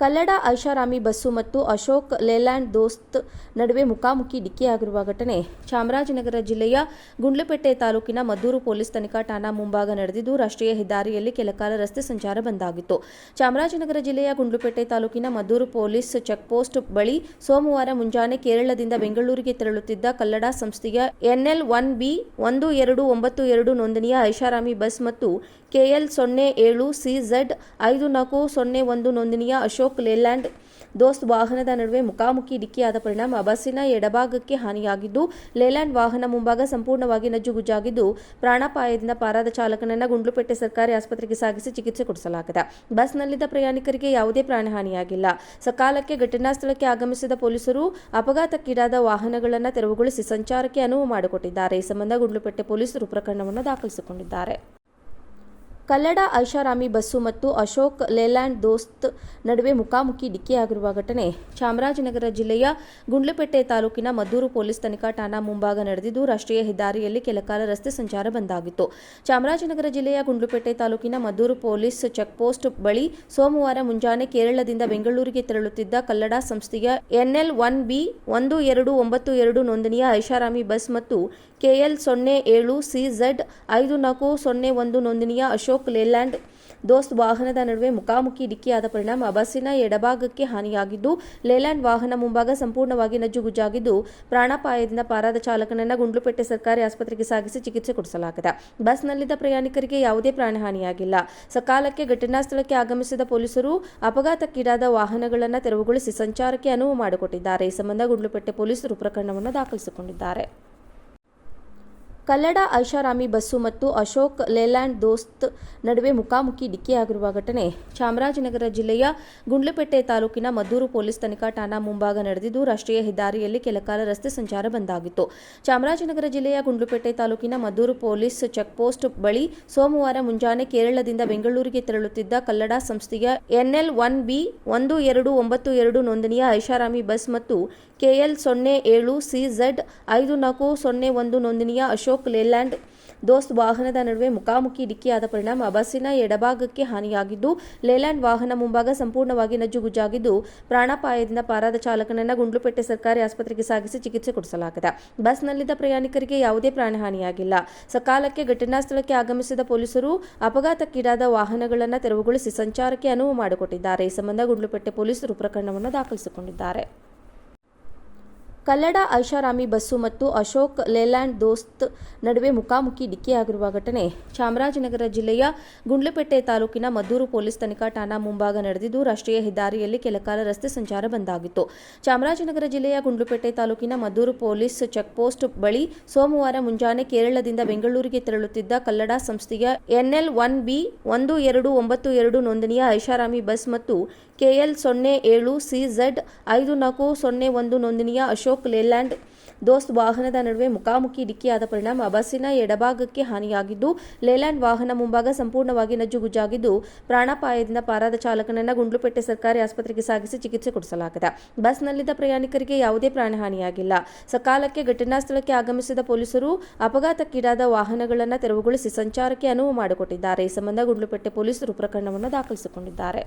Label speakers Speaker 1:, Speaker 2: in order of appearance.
Speaker 1: ಕಲ್ಲಡ ಐಷಾರಾಮಿ ಬಸ್ಸು ಮತ್ತು ಅಶೋಕ್ ಲೇಲ್ಯಾಂಡ್ ದೋಸ್ತ್ ನಡುವೆ ಮುಖಾಮುಖಿ ಡಿಕ್ಕಿಯಾಗಿರುವ ಘಟನೆ ಚಾಮರಾಜನಗರ ಜಿಲ್ಲೆಯ ಗುಂಡ್ಲುಪೇಟೆ ತಾಲೂಕಿನ ಮದ್ದೂರು ಪೊಲೀಸ್ ತನಿಖಾ ಠಾಣಾ ಮುಂಭಾಗ ನಡೆದಿದ್ದು, ರಾಷ್ಟ್ರೀಯ ಹೆದ್ದಾರಿಯಲ್ಲಿ ಕೆಲಕಾಲ ರಸ್ತೆ ಸಂಚಾರ ಬಂದಾಗಿತ್ತು. ಚಾಮರಾಜನಗರ ಜಿಲ್ಲೆಯ ಗುಂಡ್ಲುಪೇಟೆ ತಾಲೂಕಿನ ಮದ್ದೂರು ಪೊಲೀಸ್ ಚೆಕ್ಪೋಸ್ಟ್ ಬಳಿ ಸೋಮವಾರ ಮುಂಜಾನೆ ಕೇರಳದಿಂದ ಬೆಂಗಳೂರಿಗೆ ತೆರಳುತ್ತಿದ್ದ ಕಲ್ಲಡ ಸಂಸ್ಥೆಯ NL1B 1292 ನೋಂದಣಿಯ ಐಷಾರಾಮಿ ಬಸ್ ಮತ್ತು KL07CZ 5401 ನೋಂದಣಿಯ ಅಶೋಕ್ ಲೇಲ್ಯಾಂಡ್ ದೋಸ್ತ್ ವಾಹನದ ನಡುವೆ ಮುಖಾಮುಖಿ ಡಿಕ್ಕಿಯಾದ ಪರಿಣಾಮ ಬಸ್ಸಿನ ಎಡಭಾಗಕ್ಕೆ ಹಾನಿಯಾಗಿದ್ದು, ಲೇಲ್ಯಾಂಡ್ ವಾಹನ ಮುಂಭಾಗ ಸಂಪೂರ್ಣವಾಗಿ ನಜ್ಜುಗುಜ್ಜಾಗಿದ್ದು, ಪ್ರಾಣಾಪಾಯದಿಂದ ಪಾರಾದ ಚಾಲಕನನ್ನು ಗುಂಡ್ಲುಪೇಟೆ ಸರ್ಕಾರಿ ಆಸ್ಪತ್ರೆಗೆ ಸಾಗಿಸಿ ಚಿಕಿತ್ಸೆ ಕೊಡಿಸಲಾಗಿದೆ. ಬಸ್ನಲ್ಲಿದ್ದ ಪ್ರಯಾಣಿಕರಿಗೆ ಯಾವುದೇ ಪ್ರಾಣಹಾನಿಯಾಗಿಲ್ಲ. ಸಕಾಲಕ್ಕೆ ಘಟನಾ ಸ್ಥಳಕ್ಕೆ ಆಗಮಿಸಿದ ಪೊಲೀಸರು ಅಪಘಾತಕ್ಕೀಡಾದ ವಾಹನಗಳನ್ನು ತೆರವುಗೊಳಿಸಿ ಸಂಚಾರಕ್ಕೆ ಅನುವು ಮಾಡಿಕೊಟ್ಟಿದ್ದಾರೆ. ಈ ಸಂಬಂಧ ಗುಂಡ್ಲುಪೇಟೆ ಪೊಲೀಸರು ಪ್ರಕರಣವನ್ನು ದಾಖಲಿಸಿಕೊಂಡಿದ್ದಾರೆ. ಕಲ್ಲಡ ಐಷಾರಾಮಿ ಬಸ್ಸು ಮತ್ತು ಅಶೋಕ್ ಲೇಲ್ಯಾಂಡ್ ದೋಸ್ತ್ ನಡುವೆ ಮುಖಾಮುಖಿ ಡಿಕ್ಕಿಯಾಗಿರುವ ಘಟನೆ ಚಾಮರಾಜನಗರ ಜಿಲ್ಲೆಯ ಗುಂಡ್ಲುಪೇಟೆ ತಾಲೂಕಿನ ಮದ್ದೂರು ಪೊಲೀಸ್ ತನಿಖಾ ಠಾಣಾ ಮುಂಭಾಗ ನಡೆದಿದ್ದು, ರಾಷ್ಟ್ರೀಯ ಹೆದ್ದಾರಿಯಲ್ಲಿ ಕೆಲಕಾಲ ರಸ್ತೆ ಸಂಚಾರ ಬಂದಾಗಿತ್ತು. ಚಾಮರಾಜನಗರ ಜಿಲ್ಲೆಯ ಗುಂಡ್ಲುಪೇಟೆ ತಾಲೂಕಿನ ಮದ್ದೂರು ಪೊಲೀಸ್ ಚೆಕ್ಪೋಸ್ಟ್ ಬಳಿ ಸೋಮವಾರ ಮುಂಜಾನೆ ಕೇರಳದಿಂದ ಬೆಂಗಳೂರಿಗೆ ತೆರಳುತ್ತಿದ್ದ ಕಲ್ಲಡ ಸಂಸ್ಥೆಯ NL1B 1292 ನೋಂದಣಿಯ ಐಷಾರಾಮಿ ಬಸ್ ಮತ್ತು KL07CZ 5401 ನೋಂದಣಿಯ ಅಶೋಕ್ ಲೇಲ್ಯಾಂಡ್ ದೋಸ್ತ್ ವಾಹನದ ನಡುವೆ ಮುಖಾಮುಖಿ ಡಿಕ್ಕಿಯಾದ ಪರಿಣಾಮ ಬಸ್ಸಿನ ಎಡಭಾಗಕ್ಕೆ ಹಾನಿಯಾಗಿದ್ದು, ಲೇಲ್ಯಾಂಡ್ ವಾಹನ ಮುಂಭಾಗ ಸಂಪೂರ್ಣವಾಗಿ ನಜ್ಜುಗುಜ್ಜಾಗಿದ್ದು, ಪ್ರಾಣಾಪಾಯದಿಂದ ಪಾರಾದ ಚಾಲಕನನ್ನು ಗುಂಡ್ಲುಪೇಟೆ ಸರ್ಕಾರಿ ಆಸ್ಪತ್ರೆಗೆ ಸಾಗಿಸಿ ಚಿಕಿತ್ಸೆ ಕೊಡಿಸಲಾಗಿದೆ. ಬಸ್ನಲ್ಲಿದ್ದ ಪ್ರಯಾಣಿಕರಿಗೆ ಯಾವುದೇ ಪ್ರಾಣಹಾನಿಯಾಗಿಲ್ಲ. ಸಕಾಲಕ್ಕೆ ಘಟನಾ ಸ್ಥಳಕ್ಕೆ ಆಗಮಿಸಿದ ಪೊಲೀಸರು ಅಪಘಾತಕ್ಕೀಡಾದ ವಾಹನಗಳನ್ನು ತೆರವುಗೊಳಿಸಿ ಸಂಚಾರಕ್ಕೆ ಅನುವು ಮಾಡಿಕೊಟ್ಟಿದ್ದಾರೆ. ಈ ಸಂಬಂಧ ಗುಂಡ್ಲುಪೇಟೆ ಪೊಲೀಸರು ಪ್ರಕರಣವನ್ನು ದಾಖಲಿಸಿಕೊಂಡಿದ್ದಾರೆ. ಕಲ್ಲಡ ಐಷಾರಾಮಿ ಬಸ್ಸು ಮತ್ತು ಅಶೋಕ್ ಲೇಲ್ಯಾಂಡ್ ದೋಸ್ತ್ ನಡುವೆ ಮುಖಾಮುಖಿ ಡಿಕ್ಕಿಯಾಗಿರುವ ಘಟನೆ ಚಾಮರಾಜನಗರ ಜಿಲ್ಲೆಯ ಗುಂಡ್ಲುಪೇಟೆ ತಾಲೂಕಿನ ಮದ್ದೂರು ಪೊಲೀಸ್ ತನಿಖಾ ಠಾಣಾ ಮುಂಭಾಗ ನಡೆದಿದ್ದು, ರಾಷ್ಟ್ರೀಯ ಹೆದ್ದಾರಿಯಲ್ಲಿ ಕೆಲಕಾಲ ರಸ್ತೆ ಸಂಚಾರ ಬಂದಾಗಿತ್ತು. ಚಾಮರಾಜನಗರ ಜಿಲ್ಲೆಯ ಗುಂಡ್ಲುಪೇಟೆ ತಾಲೂಕಿನ ಮದ್ದೂರು ಪೊಲೀಸ್ ಚೆಕ್ಪೋಸ್ಟ್ ಬಳಿ ಸೋಮವಾರ ಮುಂಜಾನೆ ಕೇರಳದಿಂದ ಬೆಂಗಳೂರಿಗೆ ತೆರಳುತ್ತಿದ್ದ ಕಲ್ಲಡ ಸಂಸ್ಥೆಯ NL1B 1292 ನೋಂದಣಿಯ ಐಷಾರಾಮಿ ಬಸ್ ಮತ್ತು KL07CZ 5401 ನೋಂದಣಿಯ ಅಶೋಕ್ ಲೇಲ್ಯಾಂಡ್ ದೋಸ್ತ್ ವಾಹನದ ನಡುವೆ ಮುಖಾಮುಖಿ ಡಿಕ್ಕಿಯಾದ ಪರಿಣಾಮ ಬಸ್ಸಿನ ಎಡಭಾಗಕ್ಕೆ ಹಾನಿಯಾಗಿದ್ದು, ಲೇಲ್ಯಾಂಡ್ ವಾಹನ ಮುಂಭಾಗ ಸಂಪೂರ್ಣವಾಗಿ ನಜ್ಜುಗುಜ್ಜಾಗಿದ್ದು, ಪ್ರಾಣಾಪಾಯದಿಂದ ಪಾರಾದ ಚಾಲಕನನ್ನು ಗುಂಡ್ಲುಪೇಟೆ ಸರ್ಕಾರಿ ಆಸ್ಪತ್ರೆಗೆ ಸಾಗಿಸಿ ಚಿಕಿತ್ಸೆ ಕೊಡಿಸಲಾಗಿದೆ. ಬಸ್ನಲ್ಲಿದ್ದ ಪ್ರಯಾಣಿಕರಿಗೆ ಯಾವುದೇ ಪ್ರಾಣಹಾನಿಯಾಗಿಲ್ಲ. ಸಕಾಲಕ್ಕೆ ಘಟನಾ ಸ್ಥಳಕ್ಕೆ ಆಗಮಿಸಿದ ಪೊಲೀಸರು ಅಪಘಾತಕ್ಕೀಡಾದ ವಾಹನಗಳನ್ನು ತೆರವುಗೊಳಿಸಿ ಸಂಚಾರಕ್ಕೆ ಅನುವು ಮಾಡಿಕೊಟ್ಟಿದ್ದಾರೆ. ಈ ಸಂಬಂಧ ಗುಂಡ್ಲುಪೇಟೆ ಪೊಲೀಸರು ಪ್ರಕರಣವನ್ನು ದಾಖಲಿಸಿಕೊಂಡಿದ್ದಾರೆ. ಕಲ್ಲಡ ಐಷಾರಾಮಿ ಬಸ್ಸು ಮತ್ತು ಅಶೋಕ್ ಲೇಲ್ಯಾಂಡ್ ದೋಸ್ತ್ ನಡುವೆ ಮುಖಾಮುಖಿ ಡಿಕ್ಕಿಯಾಗಿರುವ ಘಟನೆ ಚಾಮರಾಜನಗರ ಜಿಲ್ಲೆಯ ಗುಂಡ್ಲುಪೇಟೆ ತಾಲೂಕಿನ ಮದ್ದೂರು ಪೊಲೀಸ್ ತನಿಖಾ ಠಾಣಾ ಮುಂಭಾಗ ನಡೆದಿದ್ದು, ರಾಷ್ಟ್ರೀಯ ಹೆದ್ದಾರಿಯಲ್ಲಿ ಕೆಲಕಾಲ ರಸ್ತೆ ಸಂಚಾರ ಬಂದಾಗಿತ್ತು. ಚಾಮರಾಜನಗರ ಜಿಲ್ಲೆಯ ಗುಂಡ್ಲುಪೇಟೆ ತಾಲೂಕಿನ ಮದ್ದೂರು ಪೊಲೀಸ್ ಚೆಕ್ಪೋಸ್ಟ್ ಬಳಿ ಸೋಮವಾರ ಮುಂಜಾನೆ ಕೇರಳದಿಂದ ಬೆಂಗಳೂರಿಗೆ ತೆರಳುತ್ತಿದ್ದ ಕಲ್ಲಡ ಸಂಸ್ಥೆಯ NL1B 1292 ನೋಂದಣಿಯ ಐಷಾರಾಮಿ ಬಸ್ ಮತ್ತು KL07CZ 5401 ನೋಂದಣಿಯ ಅಶೋಕ್ ಲೇಲ್ಯಾಂಡ್ ದೋಸ್ತ್ ವಾಹನದ ನಡುವೆ ಮುಖಾಮುಖಿ ಡಿಕ್ಕಿಯಾದ ಪರಿಣಾಮ ಬಸ್ಸಿನ ಎಡಭಾಗಕ್ಕೆ ಹಾನಿಯಾಗಿದ್ದು, ಲೇಲ್ಯಾಂಡ್ ವಾಹನ ಮುಂಭಾಗ ಸಂಪೂರ್ಣವಾಗಿ ನಜ್ಜುಗುಜ್ಜಾಗಿದ್ದು, ಪ್ರಾಣಾಪಾಯದಿಂದ ಪಾರಾದ ಚಾಲಕನನ್ನು ಗುಂಡ್ಲುಪೇಟೆ ಸರ್ಕಾರಿ ಆಸ್ಪತ್ರೆಗೆ ಸಾಗಿಸಿ ಚಿಕಿತ್ಸೆ ಕೊಡಿಸಲಾಗಿದೆ. ಬಸ್ನಲ್ಲಿದ್ದ ಪ್ರಯಾಣಿಕರಿಗೆ ಯಾವುದೇ ಪ್ರಾಣಹಾನಿಯಾಗಿಲ್ಲ. ಸಕಾಲಕ್ಕೆ ಘಟನಾ ಸ್ಥಳಕ್ಕೆ ಆಗಮಿಸಿದ ಪೊಲೀಸರು ಅಪಘಾತಕ್ಕೀಡಾದ ವಾಹನಗಳನ್ನು ತೆರವುಗೊಳಿಸಿ ಸಂಚಾರಕ್ಕೆ ಅನುವು ಮಾಡಿಕೊಟ್ಟಿದ್ದಾರೆ. ಈ ಸಂಬಂಧ ಗುಂಡ್ಲುಪೇಟೆ ಪೊಲೀಸರು ಪ್ರಕರಣವನ್ನು ದಾಖಲಿಸಿಕೊಂಡಿದ್ದಾರೆ.